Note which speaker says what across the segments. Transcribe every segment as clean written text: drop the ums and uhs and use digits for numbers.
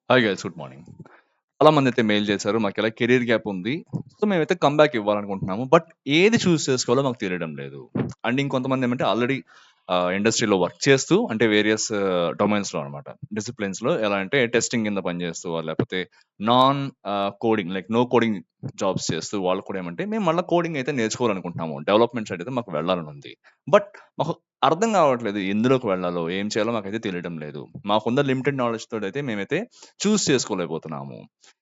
Speaker 1: Hi guys, good morning. చాలా మంది అయితే మెయిల్ చేశారు. మాకిలా కెరియర్ గ్యాప్ ఉంది. సో, మేమైతే కమ్‌బ్యాక్ ఇవ్వాలనుకుంటున్నాము. బట్ ఏది చూస్ చేసుకోవాలో మాకు తెలియడం లేదు. అండ్ ఇంకొంతమంది ఏమంటే ఆల్రెడీ ఇండస్ట్రీలో వర్క్ చేస్తూ అంటే వేరియస్ డొమైన్స్‌లో అనమాట. డిసిప్లిన్స్‌లో ఎలా అంటే టెస్టింగ్ కింద పనిచేస్తూ లేకపోతే non coding like no coding jobs చేస్తూ వాళ్ళు కూడా ఏమంటే మేము మళ్ళా కోడింగ్ అయితే నేర్చుకోవాలనుకుంటున్నాము. డెవలప్‌మెంట్ సైడ్ అయితే మాకు వెళ్ళాలని ఉంది. బట్ మాకు అర్థం కావట్లేదు. ఎందులోకి వెళ్ళాలో, ఏం చేయాలో మాకైతే తెలియడం లేదు. మాకున్న లిమిటెడ్ నాలెడ్జ్ తోటైతే మేమైతే చూస్ చేసుకోలేకపోతున్నాము.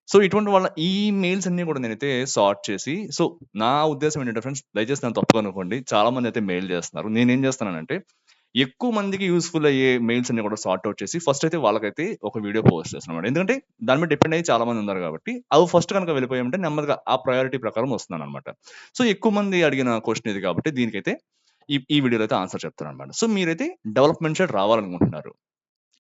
Speaker 1: సో, ఇటువంటి వాళ్ళ ఈ మెయిల్స్ అన్నీ కూడా నేనైతే సార్ట్ చేసి నా ఉద్దేశ్యం ఏంటంటే ఫ్రెండ్స్, దయచేసి నన్ను తప్పుగా అనుకోండి. చాలా మందయితే మెయిల్ చేస్తున్నారు. నేనేం చేస్తున్నానంటే, ఎక్కువ మందికి యూజ్‌ఫుల్ అయ్యే మెయిల్స్ అన్నీ కూడా సార్ట్ ఔట్ చేసి ఫస్ట్ అయితే వాళ్ళకైతే ఒక వీడియో పోస్ట్ చేస్తున్నానన్నమాట. ఎందుకంటే దాని మీద డిపెండ్ అయ్యి చాలా మంది ఉన్నారు కాబట్టి, అవి ఫస్ట్ గనుక వెళ్ళిపోయామంటే నెమ్మదిగా ఆ ప్రయారిటీ ప్రకారం వస్తున్నానన్నమాట. సో, ఎక్కువ మంది అడిగిన క్వెషన్ ఇది కాబట్టి దీనికైతే ఈ వీడియోలో అయితే ఆన్సర్ చెప్తానన్నమాట. సో, మీరైతే డెవలప్‌మెంట్ సైడ్ రావాలనుకుంటున్నారు.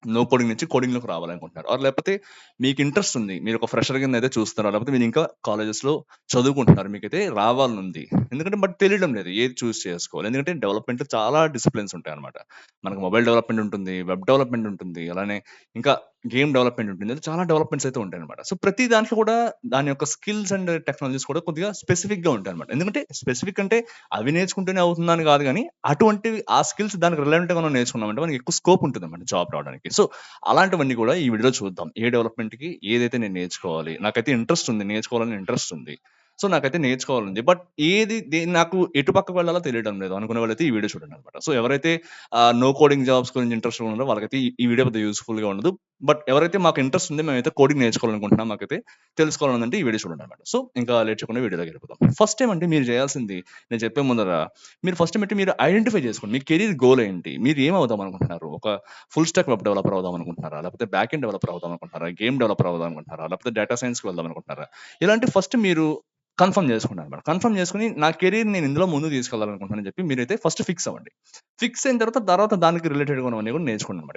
Speaker 1: నో కోడింగ్ నుంచి కోడింగ్‌లోకి రావాలనుకుంటున్నారు. లేకపోతే మీకు ఇంట్రెస్ట్ ఉంది. మీరొక ఫ్రెషర్ కింద అయితే చూస్తున్నారు. లేకపోతే మీరింకా కాలేజెస్‌లో చదువుకుంటున్నారు. మీకైతే రావాలనుంది. ఎందుకంటే బట్ తెలియడం లేదు. ఏది చూజ్ చేసుకోవాలి. ఎందుకంటే డెవలప్‌మెంట్‌లో చాలా డిసిప్లిన్స్ ఉంటాయన్నమాట. మనకు మొబైల్ డెవలప్‌మెంట్ ఉంటుంది. వెబ్ డెవలప్‌మెంట్ ఉంటుంది. అలానే ఇంకా గేమ్ డెవలప్‌మెంట్ ఉంటుంది. ఇలా చాలా డెవలప్‌మెంట్స్ అయితే ఉంటాయన్నమాట. సో, ప్రతి దాంట్లో కూడా దాని యొక్క స్కిల్స్ అండ్ టెక్నాలజీస్ కూడా కొద్దిగా స్పెసిఫిక్‌గా ఉంటాయన్నమాట. ఎందుకంటే స్పెసిఫిక్ అంటే అవి నేర్చుకుంటేనే అవుతుందని కాదు గానీ, అటువంటివి ఆ స్కిల్స్ దానికి రిలవెంట్‌గా మనం నేర్చుకున్నామంటే మనకి ఎక్కువ స్కోప్ ఉంటుందన్నమాట జాబ్ రావడానికి. సో, అలాంటివన్నీ కూడా ఈ వీడియోలో చూద్దాం. ఏ డెవలప్‌మెంట్‌కి ఏదైతే నేను నేర్చుకోవాలి. నాకైతే ఇంట్రెస్ట్ ఉంది. నేర్చుకోవాలని ఇంట్రెస్ట్ ఉంది. సో, నాకైతే నేర్చుకోవాలనుంది. బట్ నాకు ఎటు పక్కకు వెళ్ళాలో తెలియడం లేదు. అనుకునే వాళ్ళైతే ఈ వీడియో చూడండనమాట. సో, ఎవరైతే నో కోడింగ్ జాబ్స్ గురించి ఇంట్రెస్ట్‌గా ఉన్నారో వాళ్ళకైతే ఈ వీడియో పెద్ద యూజ్‌ఫుల్‌గా ఉండదు. బట్ ఎవరైతే మాకు ఇంట్రెస్ట్ ఉందో మేమైతే కోడింగ్ నేర్చుకోవాలనుకుంటున్నాం. మాకైతే తెలుసుకోవాలనుందంటే ఈ వీడియో చూడండనమాట. సో, ఇంకా లేట్ చేయకుండా వీడియోలోకి వెళ్ళిపోదాం. ఫస్ట్ ఏమంటే మీరు చేయాల్సింది, నేను చెప్పే ముందర మీరు ఫస్ట్ ఏమంటే మీరు ఐడెంటిఫై చేసుకోండి. మీ కెరియర్ గోల్ ఏంటి? మీరు ఏమవుదాం అనుకుంటున్నారు? ఒక ఫుల్ స్టాక్ వెబ్ డెవలపర్ అవుదాం అనుకుంటున్నారా? లేకపోతే బ్యాక్ ఎండ్ డెవలపర్ అవుదాం అనుకుంటున్నారా? గేమ్ డెవలపర్ అవుదాం అనుకుంటున్నారా? లేకపోతే డేటా సైన్స్‌కి వెళ్దాం అనుకుంటున్నారా? ఇలాంటి ఫస్ట్ మీరు కన్ఫర్మ్ చేసుకోండనమాట. కన్ఫర్మ్ చేసుకొని నా కెరియర్ నేను ఇందులో ముందుకు తీసుకెళ్లాలనుకుంటున్నానని చెప్పి మీరైతే ఫస్ట్ ఫిక్స్ అవ్వండి. ఫిక్స్ అయిన తర్వాత దానికి రిలేటెడ్‌గా ఉన్నవన్నీ కూడా నేర్చుకోండనమాట.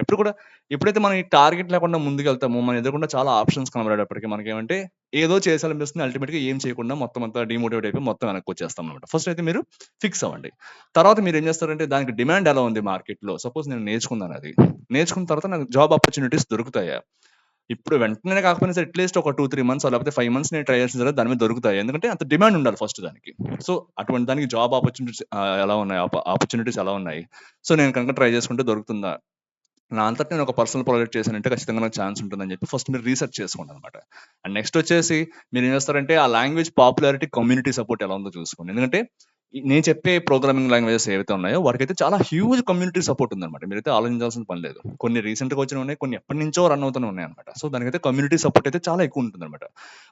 Speaker 1: ఎప్పుడైతే మనం ఈ టార్గెట్ లేకుండా ముందుకెళ్తామో, మన ఎదురుగుండా చాలా ఆప్షన్స్ కనబడేటప్పటికి మనకేమంటే ఏదో చేసేయాలనిపిస్తుంది. అల్టిమేట్‌గా ఏం చేయకుండా మొత్తం అంతా డీమోటివేట్ అయిపోయి మొత్తం వెనక్కొచ్చేస్తామనమాట. ఫస్ట్ అయితే మీరు ఫిక్స్ అవ్వండి. తర్వాత మీరేం చేస్తారంటే దానికి డిమాండ్ ఎలా ఉంది మార్కెట్‌లో? సపోజ్ నేను నేర్చుకున్నానది. నేర్చుకున్న తర్వాత నాకు జాబ్ ఆపర్చునిటీస్ దొరుకుతాయా? ఇప్పుడు వెంటనే కాకపోయినా సరే అట్‌లీస్ట్ ఒక 2, 3 మంత్స్ లేకపోతే 5 మంత్స్ నేను ట్రై చేసిన తర్వాత దాని మీద దొరుకుతాయి. ఎందుకంటే అంత డిమాండ్ ఉండాలి ఫస్ట్ దానికి. సో, అటువంటి దానికి జాబ్ ఆపర్చునిటీస్ ఎలా ఉన్నాయి? ఆపర్చునిటీస్ ఎలా ఉన్నాయి? సో, నేను కనుక ట్రై చేసుకుంటే దొరుకుతుందా? నా అంతట నేను ఒక పర్సనల్ ప్రాజెక్ట్ చేశానంటే ఖచ్చితంగా నాకు ఛాన్స్ ఉంటుందని చెప్పి ఫస్ట్ మీరు రీసెర్చ్ చేసుకోండనమాట. అండ్ నెక్స్ట్ వచ్చేసి మీరేం చేస్తారంటే ఆ లాంగ్వేజ్ పాపులారిటీ, కమ్యూనిటీ సపోర్ట్ ఎలా ఉందో చూసుకోండి. ఎందుకంటే నేను చెప్పే ప్రోగ్రామింగ్ లాంగ్వేజెస్ ఏవైతే ఉన్నాయో వాటికైతే చాలా హ్యూజ్ కమ్యూనిటీ సపోర్ట్ ఉందనమాట. మీరైతే ఆలోచించాల్సిన పని లేదు. కొన్ని రీసెంట్‌గా వచ్చినవున్నాయి. కొన్ని ఎప్పటినుంచో రన్ అవుతూనే ఉన్నాయన్నమాట. సో, దానికైతే కమ్యూనిటీ సపోర్ట్ అయితే చాలా ఎక్కువ ఉంటుందన్నమాట.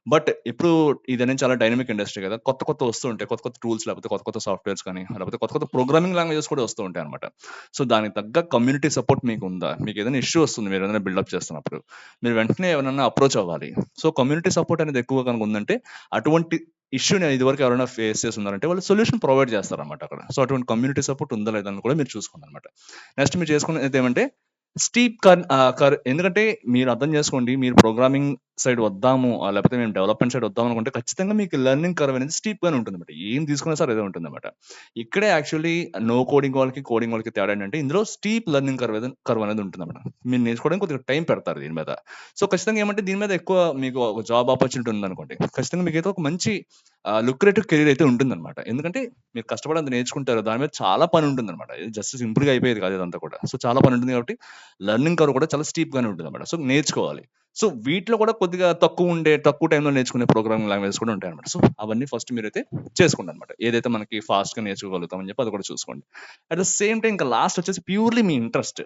Speaker 1: బట్ ఇప్పుడు ఇదనేది చాలా డైనమిక్ ఇండస్ట్రీ కదా! కొత్త వస్తూ ఉంటాయి. కొత్త కొత్త టూల్స్ లేకపోతే కొత్త సాఫ్ట్‌వేర్స్ కానీ, లేకపోతే కొత్త ప్రోగ్రామింగ్ లాంగ్వేజెస్ కూడా వస్తూ ఉంటాయన్నమాట. సో, దానికి తగ్గ కమ్యూనిటీ సపోర్ట్ మీకుందా? మీకేదైనా ఇష్యూ వస్తుంది మీరేదైనా బిల్డప్ చేస్తున్నప్పుడు. మీరు వెంటనే ఎవరినన్నా అప్రోచ్ అవ్వాలి. సో, కమ్యూనిటీ సపోర్ట్ అనేది ఎక్కువగా గనుక ఉందంటే, అటువంటి ఇష్యూని ఇదివరకు ఎవరైనా ఫేస్ చేసున్నారంటే వాళ్ళు సొల్యూషన్ ప్రొవైడ్ చేస్తారన్నమాట అక్కడ. సో, అటువంటి కమ్యూనిటీ సపోర్ట్ ఉందా లేదా అని కూడా మీరు చూసుకోండన్నమాట. నెక్స్ట్ మీరు చేసుకునేదేమంటే స్టీప్ కర్ ఎందుకంటే మీరు అర్థం చేసుకోండి. మీరు ప్రోగ్రామింగ్ సైడ్ వద్దాము లేకపోతే మేము డెవలప్‌మెంట్ సైడ్ వద్దాం అనుకుంటే ఖచ్చితంగా మీకు లెర్నింగ్ కర్వ్ అనేది స్టీప్‌గానే ఉంటుందన్నమాట. ఏం తీసుకున్నా సరే అదే ఉంటుందన్నమాట. ఇక్కడే యాక్చువల్లీ నో కోడింగ్ వాళ్ళకి, కోడింగ్ వాళ్ళకి తేడా ఏంటంటే ఇందులో స్టీప్ లెర్నింగ్ కర్వ్ అనేది ఉంటుందన్నమాట. మీరు నేర్చుకోవడానికి కొద్దిగా టైం పెడతారు దీని మీద. సో, ఖచ్చితంగా ఏమంటే దీని మీద ఎక్కువ మీకు ఒక జాబ్ ఆపర్చునిటీ ఉందనుకోండి. ఖచ్చితంగా మీకైతే ఒక మంచి లుక్రేటివ్ కెరీర్ అయితే ఉంటుందన్నమాట. ఎందుకంటే మీరు కష్టపడి అంత నేర్చుకుంటారు. దాని మీద చాలా పని ఉంటుందన్నమాట. ఇది జస్ట్ సింపుల్‌గా అయిపోయేది కాదు ఇదంతా కూడా. సో, చాలా పని ఉంటుంది కాబట్టి లెర్నింగ్ కర్వ్ కూడా చాలా స్టీప్‌గానే ఉంటుందన్నమాట. సో, నేర్చుకోవాలి. సో, వీటిలో కూడా కొద్దిగా తక్కువ టైంలో నేర్చుకునే ప్రోగ్రామింగ్ లాంగ్వేజెస్ కూడా ఉంటాయన్నమాట. సో, అవన్నీ ఫస్ట్ మీరైతే చేసుకోండన్నమాట. ఏదైతే మనకి ఫాస్ట్‌గా నేర్చుకోగలుగుతాం అని చెప్పి అది కూడా చూసుకోండి. అట్ ద సేమ్ టైమ్ ఇంకా లాస్ట్ వచ్చేసి ప్యూర్‌లీ మీ ఇంట్రెస్ట్.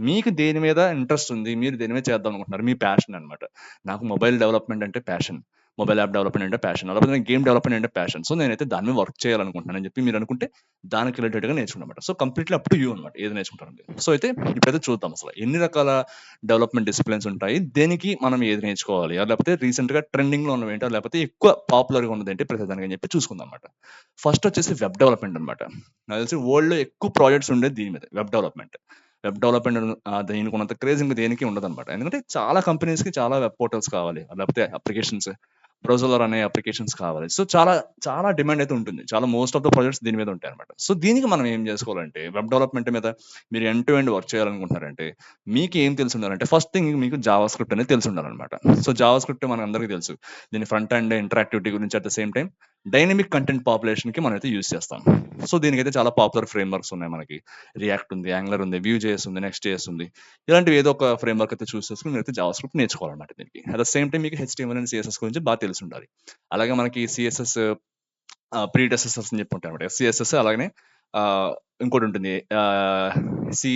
Speaker 1: మీకు దేని మీద ఇంట్రెస్ట్ ఉంది? మీరు దేని మీద చేద్దాం అనుకుంటున్నారు? మీ ప్యాషన్ అన్నమాట. నాకు మొబైల్ డెవలప్‌మెంట్ అంటే ప్యాషన్. మొబైల్ యాప్ డెవలప్‌మెంట్ అంటే ప్యాషన్. లేకపోతే నాకు గేమ్ డెవలప్‌మెంట్ అంటే ప్యాషన్. సో, నేనైతే దాని మీద వర్క్ చేయాలనుకుంటున్నాను అని చెప్పి మీరనుకుంటే దానికి రిలేటెడ్‌గా నేర్చుకోండన్నమాట. So, completely up to you అన్నమాట. ఏది నేర్చుకుంటారనేది. సో, అయితే ఇప్పుడైతే చూద్దాం అసలు. ఎన్ని రకాల డెవలప్‌మెంట్ డిసిప్లిన్స్ ఉంటాయి? దేనికి మనం ఏది నేర్చుకోవాలి? లేకపోతే రీసెంట్‌గా ట్రెండింగ్‌లో ఉన్నవేంటో లేకపోతే ఎక్కువ పాపులర్‌గా ఉన్నదేంటి ప్రతిదానికి అని చెప్పి చూసుకుందాం అన్నమాట. ఫస్ట్ వచ్చేసి వెబ్ డెవలప్‌మెంట్ అన్నమాట. నాకు తెలిసి వరల్డ్‌లో ఎక్కువ ప్రాజెక్ట్స్ ఉండేది దీని మీద వెబ్ డెవలప్‌మెంట్. వెబ్ డెవలప్‌మెంట్ దీనికున్నంత క్రేజ్ ఇంక దేనికి ఉండదన్నమాట. ఎందుకంటే చాలా కంపెనీస్‌కి చాలా వెబ్ పోర్టల్స్ కావాలి. లేకపోతే అప్లికేషన్స్ బ్రౌజర్ అనే అప్లికేషన్స్ కావాలి. సో, చాలా చాలా డిమాండ్ అయితే ఉంటుంది. చాలా మోస్ట్ ఆఫ్ ద ప్రాజెక్ట్స్ దీని మీద ఉంటాయన్నమాట. సో, దీనికి మనం ఏం చేసుకోవాలంటే వెబ్ డెవలప్‌మెంట్ మీద మీరు ఎండ్ టు ఎండ్ వర్క్ చేయాలనుకుంటున్నారంటే మీకు ఏం తెలిసుండాలంటే ఫస్ట్ థింగ్ మీకు జావా స్క్రిప్ట్ అనేది తెలిసుండాలన్నమాట. సో, జావా స్క్రిప్ట్ మనందరికీ తెలుసు. దీని ఫ్రంట్ ఎండ్ ఇంటరాక్టివిటీ గురించి at the same time dynamic content పాపులేషన్‌కి మనమైతే యూజ్ చేస్తాం. సో, దీనికైతే చాలా పాపులర్ ఫ్రేమ్‌వర్క్స్ ఉన్నాయి మనకి. రియాక్ట్ ఉంది, యాంగులర్ ఉంది, వ్యూ జేఎస్ ఉంది, నెక్స్ట్ జేఎస్ ఉంది. ఇలాంటివి ఏదో ఒక ఫ్రేమ్‌వర్క్ అయితే చూస్ చేసుకొని మీరైతే జావా స్క్రిప్ట్ నేర్చుకోవాలన్నమాట దీనికి. అట్ ద సేమ్ టైమ్ మీకు హెచ్‌టీఎంఎల్ అండ్ సీఎస్ఎస్ గురించి బాగా తెలిసుండాలి. అలాగే మనకి సీఎస్ఎస్ ప్రీడెసెసర్స్ అని చెప్పి ఉంటాయన్నమాట. ఎస్‌సీఎస్ఎస్ అలాగనే ఇంకోటుంటుంది. సి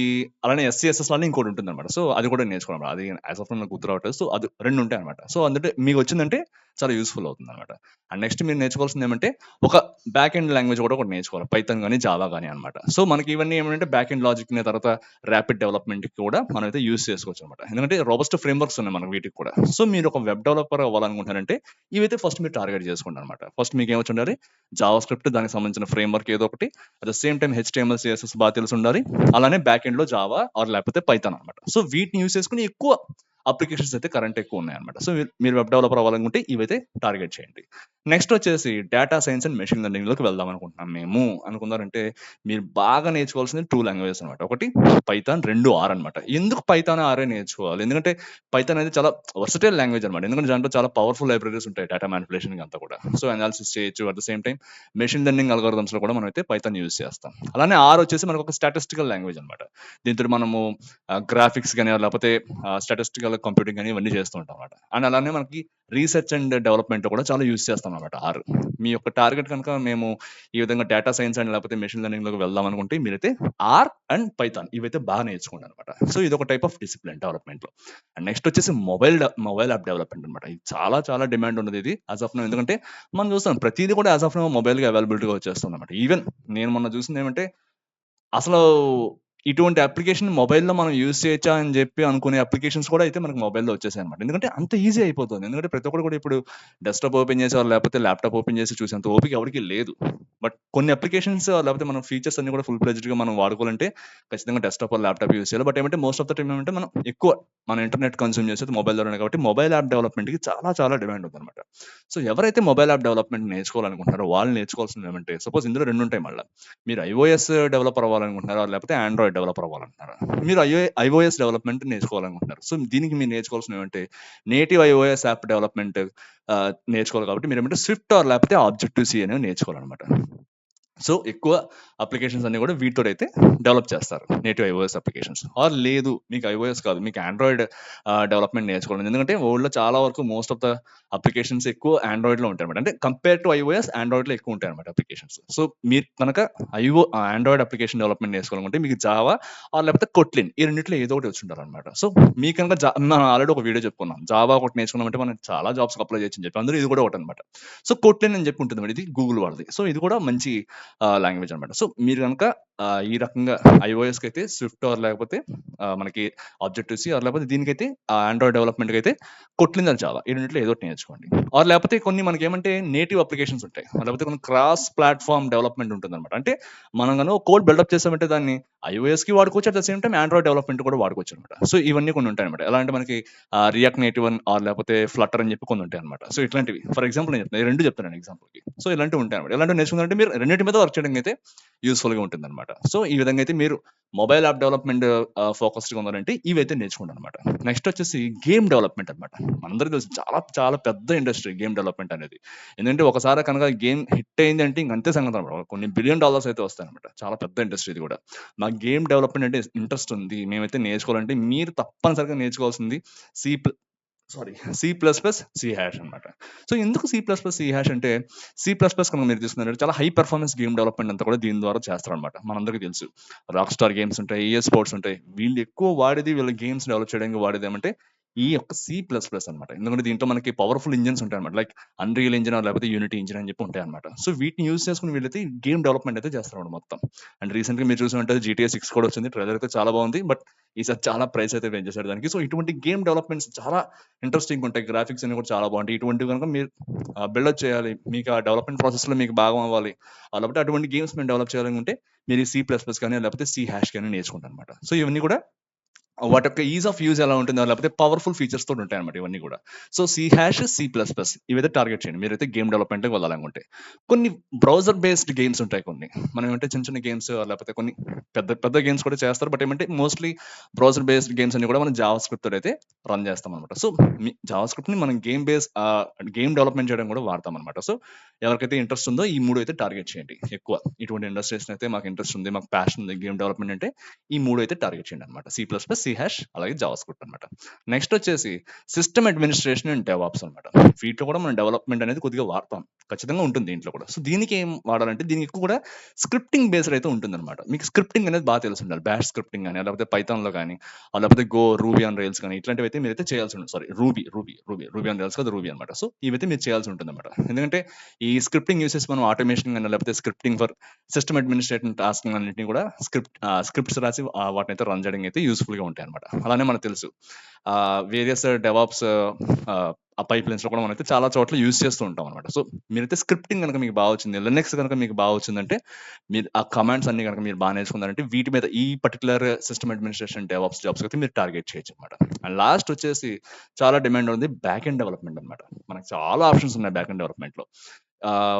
Speaker 1: అలానే ఎస్‌సీఎస్ఎస్‌లోనే ఇంకోటుంటుందన్నమాట. సో, అది కూడా నేర్చుకోవాలన్నమాట. అది యాస్ ఆఫ్ నౌ నాకు గుర్తు రావట్లేదు. సో, అది 2 ఉంటాయన్నమాట. సో, అందుకే మీకొచ్చిందంటే చాలా యూజ్‌ఫుల్ అవుతుందన్నమాట. అండ్ నెక్స్ట్ మీరు నేర్చుకోవాల్సిందేమంటే ఒక బ్యాక్ ఎండ్ లాంగ్వేజ్ కూడా ఒకటి నేర్చుకోవాలి. పైథాన్ గాని, జావా గాని అన్నమాట. సో, మనకి ఇవన్నీ ఏమంటే బ్యాక్ ఎండ్ లాజిక్‌ని తర్వాత ర్యాపిడ్ డెవలప్‌మెంట్‌కి కూడా మనమైతే యూజ్ చేసుకోవచ్చన్నమాట. ఎందుకంటే రోబస్ట్ ఫ్రేమ్‌వర్క్స్ ఉన్నాయి మనకు వీటికి కూడా. సో, మీరు ఒక వెబ్ డెవలపర్ అవ్వాలనుకుంటున్నారంటే ఇవైతే ఫస్ట్ మీరు టార్గెట్ చేసుకోండన్నమాట. ఫస్ట్ మీకేమొచ్చుండాలి? జావా స్క్రిప్ట్ దానికి సంబంధించిన ఫ్రేమ్‌వర్క్ ఏదో ఒకటి. At the same time HTML, CSS బాగా తెలిసుండాలి. అలానే బ్యాక్ ఎండ్‌లో జావా ఆర్ లేకపోతే పైథాన్ అన్నమాట. సో, వీటిని యూజ్ చేసుకొని ఎక్కువ అప్లికేషన్స్ అయితే కరెంట్ ఎక్కువున్నాయన్నమాట. సో, మీరు వెబ్ డెవలపర్ అవ్వాలనుకుంటే ఇవైతే టార్గెట్ చేయండి. నెక్స్ట్ వచ్చేసి డేటా సైన్స్ అండ్ మెషిన్ లెర్నింగ్‌లోకి వెళ్దాం అనుకుంటున్నాం మేము అనుకున్నారంటే మీరు బాగా నేర్చుకోవాల్సింది 2 లాంగ్వేజెస్ అన్నమాట. ఒకటి పైథాన్, 2 ఆర్ అన్నమాట. ఎందుకు పైథాన్, ఆరే నేర్చుకోవాలి? ఎందుకంటే పైథాన్ అనేది చాలా వర్సటైల్ లాంగ్వేజ్ అన్నమాట. ఎందుకంటే దాంట్లో చాలా పవర్‌ఫుల్ లైబ్రరీస్ ఉంటాయి డేటా మానిప్యులేషన్‌కి అంతా కూడా. సో, అనాలిసిస్ చేయొచ్చు. At the same time machine learning అల్గోరిథమ్స్‌లో కూడా మనమైతే పైథాన్ యూజ్ చేస్తాం. అలానే ఆర్ వచ్చేసి మనకు ఒక స్టాటిస్టికల్ లాంగ్వేజ్ అన్నమాట. దీంతోటి మనము గ్రాఫిక్స్ గాని లేకపోతే స్టాటిస్టికల్ కంప్యూటింగ్ గాని ఇవన్నీ చేస్తూ ఉంటాం అన్నమాట. అండ్ అలానే మనకి రీసెర్చ్ అండ్ డెవలప్‌మెంట్‌లో కూడా చాలా యూజ్ చేస్తాం అన్నమాట ఆర్. మీ యొక్క టార్గెట్ కనుక మేము ఈ విధంగా డేటా సైన్స్ అండ్ లేకపోతే మెషిన్ లెర్నింగ్‌లోకి వెళ్దాం అనుకుంటే మీరైతే ఆర్ అండ్ పైథాన్ ఇవైతే బాగా నేర్చుకోండి అన్నమాట. సో, ఇదొక టైప్ ఆఫ్ డిసిప్లిన్ డెవలప్‌మెంట్‌లో. అండ్ నెక్స్ట్ వచ్చేసి మొబైల్ యాప్ డెవలప్‌మెంట్ అన్నమాట. ఇది చాలా చాలా డిమాండ్ ఉన్నది ఇది యాస్ ఆఫ్ నౌ. ఎందుకంటే మనం చూస్తున్నాం ప్రతీది కూడా యాస్ ఆఫ్ నౌ మొబైల్‌గా అవైలబిలిటీగా వచ్చేస్తుందన్నమాట. ఈవెన్ నేను మొన్న చూసిందేమంటే అసలు ఇటువంటి అప్లికేషన్ మొబైల్‌లో మనం యూజ్ చేయొచ్చా అని జెప్పి అనుకునే అప్లికేషన్స్ కూడా అయితే మనకు మొబైల్‌లో వచ్చేసాయన్నమాట. ఎందుకంటే అంత ఈజీ అయిపోతుంది. ఎందుకంటే ప్రతి ఒక్కడు కూడా ఇప్పుడు డెస్క్‌టాప్ ఓపెన్ చేసి లేకపోతే ల్యాప్‌టాప్ ఓపెన్ చేసి చూసేంత ఓపిక ఎవరికీ లేదు. బట్ కొన్ని అప్లికేషన్స్ లేకపోతే మనం ఫీచర్స్ అన్నీ కూడా ఫుల్ ఫ్లెడ్జ్డ్‌గా మనం వాడుకోవాలంటే ఖచ్చితంగా డెస్క్‌టాప్ ఆర్ ల్యాప్‌టాప్ యూజ్ చేయాలి. బట్ ఏమంటే మోస్ట్ ఆఫ్ ద టైమ్ ఏమంటే మనం ఎక్కువ మన ఇంటర్నెట్ కన్జ్యూమ్ చేసేది మొబైల్ ద్వారానే కాబట్టి మొబైల్ యాప్ డెవలప్‌మెంట్‌కి చాలా చాలా డిమాండ్ ఉందన్నమాట. సో, ఎవరైతే మొబైల్ యాప్ డెవలప్‌మెంట్ నేర్చుకోవాలనుకుంటున్నారో వాళ్ళు నేర్చుకోవాల్సింది ఏమంటే సపోజ్ ఇందులో 2 ఉంటాయి మళ్ళా. మీరు ఐఓఎస్ డెవలపర్ అవ్వాలనుకుంటున్నారా? లేకపోతే ఆండ్రాయిడ్ డెవలపర్ అవ్వాలనుకుంటున్నారా? మీరు ఐఓఎస్ డెవలప్‌మెంట్ నేర్చుకోవాలనుకుంటున్నారు. సో, దీనికి మీరు నేర్చుకోవాల్సినవేంటే నేటివ్ ఐఓఎస్ యాప్ డెవలప్‌మెంట్ నేర్చుకోవాలి కాబట్టి మీరేమంటే స్విఫ్ట్ ఆర్ లేకపోతే ఆబ్జెక్టివ్ సి అనేవి నేర్చుకోవాలనమాట. సో, ఎక్కువ అప్లికేషన్స్ అన్నీ కూడా వీటితోటైతే డెవలప్ చేస్తారు. Native iOS applications. ఆర్ లేదు మీకు ఐఓఎస్ కాదు. మీకు ఆండ్రాయిడ్ డెవలప్‌మెంట్ నేర్చుకోవాలి. ఎందుకంటే వరల్డ్‌లో చాలా వరకు మోస్ట్ ఆఫ్ ద అప్లికేషన్స్ ఎక్కువ ఆండ్రాయిడ్‌లో ఉంటాయన్నమాట. అంటే కంపేర్ టు ఐఓఎస్ ఆండ్రాయిడ్‌లో ఎక్కువ ఉంటాయన్నమాట అప్లికేషన్స్. సో, మీరు కనుక ఆండ్రాయిడ్ అప్లికేషన్ డెవలప్‌మెంట్ నేర్చుకోవాలనుకుంటే మీకు జావా ఆర్ లేకపోతే కొట్లిన్ ఈ రెండిట్లో ఏదో ఒకటి వచ్చుండాలన్నమాట. సో, మీకు కనుక మనం ఆల్రెడీ ఒక వీడియో చెప్పుకున్నాం. జావా ఒకటి నేర్చుకున్నామంటే మనం చాలా జాబ్స్‌కి అప్లై చేయొచ్చని చెప్పి. అందులో ఇది కూడా ఒకటన్నమాట. సో, కొట్లిన్ అని చెప్పి ఉంటుంది. ఇది గూగుల్ వాళ్ళది. సో, ఇది కూడా మంచి లాంగ్వేజ్ అనమాట. సో, మీరు గనక ఈ రకంగా ఐఓఎస్‌కైతే స్విఫ్ట్ ఆర్ లేకపోతే మనకి ఆబ్జెక్టివ్ సి ఆర్ లేకపోతే దీనికైతే ఆండ్రాయిడ్ డెవలప్‌మెంట్‌కైతే కొట్లిన్ ఆర్ జావా. ఈ రెండిట్లో ఏదో ఒకటి నేర్చుకోండి. ఆర్ లేకపోతే కొన్ని మనకేమంటే నేటివ్ అప్లికేషన్స్ ఉంటాయి. లేకపోతే కొన్ని క్రాస్ ప్లాట్‌ఫార్మ్ డెవలప్‌మెంట్ ఉంటుందన్నమాట. అంటే మనం గాను కోడ్ బిల్డప్ చేసామంటే దాన్ని ఐఓఎస్‌కి వాడుకోవచ్చు. At the same time Android development కూడా వాడుకోవచ్చనమాట. సో, ఇవన్నీ కొన్ని ఉంటాయన్నమాట. ఎలా అంటే మనకి రియాక్ట్ నేటివ్ ఆర్ లేకపోతే ఫ్లటర్ అని చెప్పి కొన్ని ఉంటాయన్నమాట. సో, ఇట్లాంటివి ఫర్ ఎగ్జాంపుల్ నేను చెప్తాను. ఈ 2 చెప్తాను ఎగ్జాంపుల్‌కి. సో, ఇలాంటివి ఉంటాయన్నమాట. ఇలాంటివి నేర్చుకున్నారంటే మీరు రెండిటి మీద వర్క్ చేయడానికి అయితే యూజ్‌ఫుల్‌గా ఉంటుందన్నమాట. సో, ఈ విధంగా అయితే మీరు మొబైల్ యాప్ డెవలప్‌మెంట్ ఫోకస్డ్‌గా ఉన్నారంటే ఇవైతే నేర్చుకోండనమాట. నెక్స్ట్ వచ్చేసి గేమ్ డెవలప్‌మెంట్ అనమాట. మనందరికీ తెలుసు చాలా చాలా పెద్ద ఇండస్ట్రీ గేమ్ డెవలప్‌మెంట్ అనేది. ఎందుకంటే ఒకసారి కనుక గేమ్ హిట్ అయిందంటే ఇంక అంతే సంగతనమాట. కొన్ని బిలియన్ డాలర్స్ అయితే వస్తాయన్నమాట. చాలా పెద్ద ఇండస్ట్రీ ఇది కూడా. నాకు గేమ్ డెవలప్‌మెంట్ అంటే ఇంట్రెస్ట్ ఉంది. మేమైతే నేర్చుకోవాలంటే మీరు తప్పనిసరిగా నేర్చుకోవాల్సింది C plus C plus plus, C hash అనమాట. సో, ఎందుకు C plus plus, C hash అంటే సి ప్లస్ ప్లస్ కనుక మీరు తీసుకున్నారంటే చాలా హై పెర్ఫార్మెన్స్ గేమ్ డెవలప్‌మెంట్ అంతా కూడా దీని ద్వారా చేస్తారనమాట. మనందరికీ తెలుసు. రాక్ స్టార్ గేమ్స్ ఉంటాయి, ఈఏ స్పోర్ట్స్ ఉంటాయి. వీళ్ళు ఎక్కువ వాడేది వీళ్ళ గేమ్స్ డెవలప్ చేయడానికి వాడేది ఏమంటే ఈ యొక్క సి ప్లస్ ప్లస్ అనమాట. ఎందుకంటే దీంట్లో మనకి పవర్‌ఫుల్ ఇంజిన్స్ ఉంటాయన్నమాట. లైక్ అన్‌రియల్ ఇంజిన్ లేకపోతే యూనిటీ ఇంజిన్ అని చెప్పి ఉంటాయన్నమాట. సో, వీటిని యూజ్ చేసుకొని వీళ్ళైతే గేమ్ డెవలప్‌మెంట్ అయితే చేస్తారన్నమాట మొత్తం. అండ్ రీసెంట్‌గా మీరు చూసి ఉంటే జీటీఏ 6 కూడా వచ్చింది. ట్రైలర్ అయితే చాలా బాగుంది. బట్ ఈసారి చాలా ప్రైస్ అయితే పెంచేసారు దానికి. సో, ఇటువంటి గేమ్ డెవలప్‌మెంట్స్ చాలా ఇంట్రెస్టింగ్‌గా ఉంటాయి. గ్రాఫిక్స్ అన్ని కూడా చాలా బాగుంటాయి. ఇటువంటివి గనుక మీరు బిల్డప్ చేయాలి. మీకు ఆ డెవలప్‌మెంట్ ప్రాసెస్‌లో మీకు భాగం అవ్వాలి. లేకపోతే అటువంటి గేమ్స్ మేము డెవలప్ చేయాలనుకుంటే మీరు ఈ సి ప్లస్ ప్లస్ కానీ లేకపోతే సి హాష్ కానీ నేర్చుకుంటారనమాట. సో, ఇవన్నీ కూడా వాటి యొక్క ఈజ్ ఆఫ్ యూజ్ ఎలా ఉంటుందో, లేకపోతే పవర్ఫుల్ ఫీచర్స్ తోటి ఉంటాయన్నమాట ఇవన్నీ కూడా. So C hash, C plus plus ఇవైతే టార్గెట్ చేయండి మీరైతే గేమ్ డెవలప్మెంట్కి వెళ్ళాలనుకుంటే. కొన్ని బ్రౌజర్ బేస్డ్ గేమ్స్ ఉంటాయి కొన్ని. మనం ఏమంటే చిన్న చిన్న గేమ్స్, లేకపోతే కొన్ని పెద్ద పెద్ద గేమ్స్ కూడా చేస్తారు. బట్ ఏమంటే మోస్ట్లీ బ్రౌజర్ బేస్డ్ గేమ్స్ అన్ని కూడా మనం జావా స్క్రిప్ట్ తోటి అయితే రన్ చేస్తాం అనమాట. సో జావా స్క్రిప్ట్ ని మనం గేమ్ డెవలప్మెంట్ చేయడం కూడా వాడతాం అనమాట. సో ఎవరికైతే ఇంట్రెస్ట్ ఉందో ఈ 3 అయితే టార్గెట్ చేయండి ఎక్కువ. ఇటువంటి ఇండస్ట్రీస్ అయితే మాకు ఇంట్రెస్ట్ ఉంది, మాకు ప్యాషన్ ఉంది గేమ్ డెవలప్మెంట్ అంటే, ఈ 3 అయితే టార్గెట్ చేయండి అనమాట. C plus plus, C hash, అలాగే జావా స్క్రిప్ట్ అనమాట. నెక్స్ట్ వచ్చేసి సిస్టమ్ అడ్మినిస్ట్రేషన్ అండ్ డెవాప్స్ అనమాట. వీటిలో కూడా మనం డెవలప్మెంట్ అనేది కొద్దిగా వాడతాం, ఖచ్చితంగా ఉంటుంది దీంట్లో కూడా. సో దీనికి ఏం వాడాలంటే, దీనికి ఎక్కువ కూడా స్క్రిప్టింగ్ బేస్డ్ అయితే ఉంటుందన్నమాట. మీకు స్క్రిప్టింగ్ అనేది బాగా తెలిసి ఉండాలి. బ్యాష్ స్క్రిప్టింగ్ కానీ, లేకపోతే పైథాన్‌లో కానీ, లేకపోతే గో, రూబీ ఆన్ రైల్స్ కానీ, ఇట్లాంటివి అయితే మీరైతే చేయాల్సి ఉంటుంది. సారీ, రూబీ ఆన్ రైల్స్ కాదు, రూబీ అనమాట. సో ఇవైతే మీరు చేయాల్సి ఉంటుందన్నమాట. ఎందుకంటే ఈ స్క్రిప్టింగ్ యూసెస్ మనం ఆటోమేషన్ కానీ, లేకపోతే scripting for system administration task అన్నింటినీ కూడా స్క్రిప్ట్స్ రాసి వాటిని అయితే రన్ చేయడం అయితే యూస్ఫుల్ గా ఉంటాయి అనమాట. అలానే మనకు తెలుసు వేరియస్ డెవాప్స్ ఆ పైప్ లైన్స్ లో కూడా మనమైతే చాలా చోట్ల యూజ్ చేస్తూ ఉంటాం అనమాట. సో మీరైతే స్క్రిప్టింగ్ కనుక మీకు బాగా వచ్చింది, లినక్స్ కనుక మీకు బాగా వచ్చిందంటే, మీరు ఆ కమాండ్స్ అన్ని కనుక మీరు బాగా నేర్చుకున్నారంటే, వీటి మీద ఈ particular system administration DevOps jobs అయితే మీరు టార్గెట్ చేయొచ్చు అనమాట. అండ్ లాస్ట్ వచ్చేసి చాలా డిమాండ్ ఉంది బ్యాక్ ఎండ్ డెవలప్మెంట్ అనమాట. మనకు చాలా ఆప్షన్స్ ఉన్నాయి బ్యాక్ ఎండ్ డెవలప్మెంట్ లో.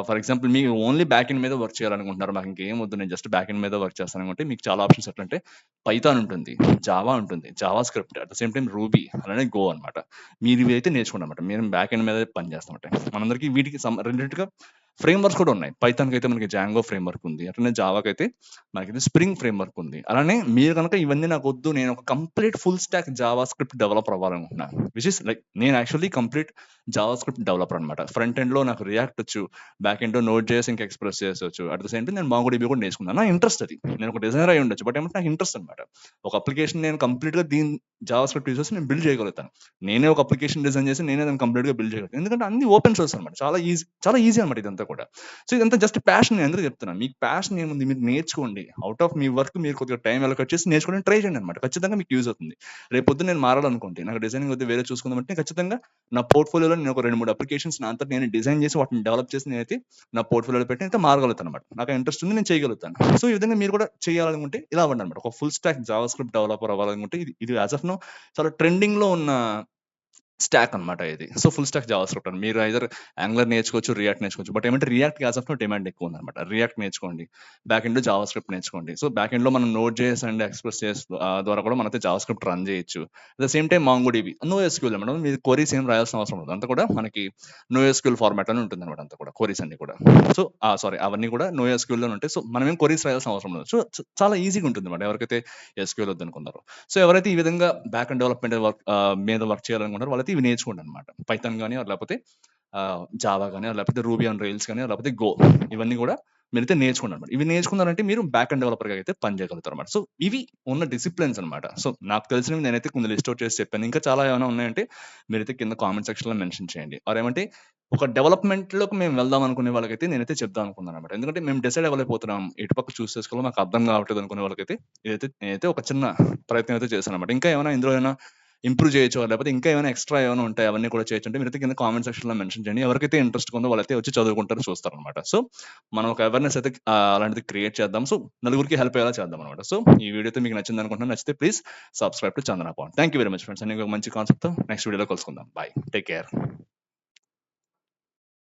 Speaker 1: ఫర్ ఎగ్జాంపుల్ మీరు ఓన్లీ బ్యాక్ ఎండ్ మీద వర్క్ చేయాలనుకుంటున్నారు, నాకు ఇంకేం వద్దు, నేను జస్ట్ బ్యాక్ ఎండ్ మీద వర్క్ చేస్తాను అనుకుంటే, మీకు చాలా ఆప్షన్స్ ఎట్లంటే పైథాన్ ఉంటుంది, జావా ఉంటుంది, Java script, at the same time ruby, అలానే గో అనమాట. మీరు ఇవి అయితే నేర్చుకోండి అనమాట. మేము బ్యాక్ ఎండ్ మీద పని చేస్తామంటే, మనందరికీ వీటికి రిలేటెడ్గా ఫ్రేమ్ వర్క్స్ కూడా ఉన్నాయి. పైథాన్కి అయితే మనకి జాంగో ఫ్రేమ్ వర్క్ ఉంది, అట్లనే జావాకి అయితే మనకైతే స్ప్రింగ్ ఫ్రేమ్ వర్క్ ఉంది. అలానే మీరు కనుక ఇవన్నీ నాకు వద్దు, నేను ఒక complete full stack JavaScript developer అవ్వాలనుకుంటున్నాను, విచ్ ఇస్ లైక్ నేను actually complete JavaScript developer అనమాట. ఫ్రంట్ ఎండ్ లో నాకు రియాక్ట్ వచ్చు, బ్యాక్ ఎండ్ లో నోట్ చేసి ఇంకా ఎక్స్ప్రెస్ చేయొచ్చు. అట్ ద సేమ్ టైం నేను మాంగోడిబి కూడా నేర్చుకున్నాను. నా ఇంట్రెస్ట్ అది. నేను ఒక డిజైనర్ అయి ఉండొచ్చు, బట్ ఏమంటే నాకు ఇంట్రెస్ట్ అనమాట. ఒక అప్లికేషన్ నేను కంప్లీట్ గా దీని జావా స్క్రిప్ట్ యూజ్ చేసి నేను బిల్డ్ చేయగలుగుతాను. నేనే ఒక అప్లికేషన్ డిజైన్ చేసి నేనే దాన్ని కంప్లీట్ గా బిల్డ్ చేయగలుగుతాను. ఎందుకంటే అన్ని ఓపెన్ సోర్స్ అనమాట. చాలా ఈజీ అనమాట ఇదంతా కూడా. సో ఇదంతా జస్ట్ ప్యాషన్. నేను ఎందుకు చెప్తున్నాను, మీకు ప్యాషన్ ఏముంది, మీరు నేర్చుకోండి. అవుట్ ఆఫ్ మీ వర్క్ మీరు కొద్దిగా టైం ఎలొకేట్ చేసి నేర్చుకోవడానికి ట్రై చేయండి అనమాట. ఖచ్చితంగా మీకు యూజ్ అవుతుంది. రేపు పొద్దున్న నేను మారాలనుకోండి, నాకు డిజైనింగ్ వద్దు వేరే చూసుకుందామంటే, ఖచ్చితంగా నా పోర్ట్ఫోలియోలో నేను ఒక 2-3 అప్లికేషన్స్ నా అంతా నేను డిజైన్ చేసి వాటిని డెవలప్ చేసి నేనైతే నా పోర్ట్ఫోలియోలో పెట్టి అయితే మారగలుగుతాను అనమాట. నాకు ఇంట్రెస్ట్ ఉంది, నేను చేయగలుగుతాను. సో ఈ విధంగా మీరు కూడా చేయాలనుకుంటే ఇలా అవ్వండి అనమాట. ఒక full stack JavaScript developer అవ్వాలనుకుంటే, ఇది యాజ్ ఆఫ్ నో చాలా ట్రెండింగ్ లో ఉన్న స్టాక్ అనమాట ఇది. So full stack JavaScript అని. మీరు ఐదర్ యాంగులర్ నేర్చుకోవచ్చు, రియాక్ట్ నేర్చుకోవచ్చు. బట్ ఏమంటే React as of now demand ఎక్కువ ఉందన్నమాట. రియాక్ట్ నేర్చుకోండి, బ్యాక్ ఎండ్ జావా స్క్రిప్ట్ నేర్చుకోండి. సో బ్యాక్ ఎండ్ లో మనం Node JS and Express JS ద్వారా కూడా మనమైతే జావా స్క్రిప్ట్ రన్ చేయొచ్చు. At the same time MongoDB, NoSQL madam, మీరు క్వరీస్ ఏం రాయాల్సిన అవసరం ఉండదు. అంతా కూడా మనకి నోఎస్‌క్యూఎల్ ఫార్మాట్ లోనే ఉంటుందన్నమాట. అంతా కూడా క్వరీస్ అన్ని కూడా. సో సారీ, అవన్నీ కూడా నోఎస్‌క్యూఎల్ లోనే ఉంటాయి. సో మనం ఏం క్వరీస్ రాయాల్సిన అవసరం ఉండదు. సో చాలా ఈజీగా ఉంటుందన్నమాట ఎవరికైతే ఎస్‌క్యూఎల్ వద్దనుకున్నారో. సో ఎవరైతే ఈ విధంగా బ్యాక్ అండ్ డెవలప్మెంట్ మీద వర్క్ చేయాలనుకుంటారో, వాళ్ళైతే ఇవి నేర్చుకోండి అనమాట. పైథాన్ కానీ, లేకపోతే జావా కానీ, లేకపోతే రూబీ ఆన్ రైల్స్ కానీ, లేకపోతే గో, ఇవన్నీ కూడా మీరైతే నేర్చుకోండి అనమాట. ఇవి నేర్చుకున్నారంటే మీరు బ్యాక్ అండ్ డెవలపర్ గా అయితే పని చేయగలుగుతారు అనమాట. సో ఇవి ఉన్న డిసిప్లిన్స్ అనమాట. సో నాకు తెలిసినవి నేనైతే కొన్ని లిస్ట్ అవుట్ చేసి చెప్పాను. ఇంకా చాలా ఏమైనా ఉన్నాయంటే మీరైతే కింద కామెంట్ సెక్షన్ లో మెన్షన్ చేయండి. ఆర్ ఏమంటే ఒక డెవలప్మెంట్ లోకి మేము వెళ్దాం అనుకునే వాళ్ళకైతే నేనైతే చెప్దాం అనుకున్నాను అనమాట. ఎందుకంటే మేము డిసైడ్ అవ్వలేకపోతున్నాం, ఎటుపక్క చూస్ చేసుకోవాలో మాకు అర్థం కావట్లేదు అనుకునే వాళ్ళకైతే నేనైతే ఒక చిన్న ప్రయత్నం అయితే చేశాను అనమాట. ఇంకా ఏమైనా ఇందులో ఏమైనా ఇంప్రూవ్ చేయొచ్చు, లేకపోతే ఇంకా ఏమైనా ఎక్స్ట్రా ఏమైనా ఉంటాయి, అవన్నీ కూడా చేయొచ్చు అంటే మీరైతే కింద కామెంట్ సెక్షన్ లో మెన్షన్ చేయండి. ఎవరికైతే ఇంట్రెస్ట్ ఉందో వాళ్ళైతే వచ్చి చదువుకుంటారు, చూస్తారు అనమాట. సో మనం ఒక అవేర్నెస్ అయితే అలాంటిది క్రియేట్ చేద్దాం. సో నలుగురికి హెల్ప్ అయ్యేలా చేద్దాం అనమాట. సో ఈ వీడియో అయితే మీకు నచ్చింది అనుకుంటున్నాను. నచ్చితే please subscribe to Chandana point. Thank you very much friends. And ఇంకొక మంచి కాన్సెప్ట్ నెక్స్ట్ వీడియోలో కలుసుకుందాం. Bye, take care.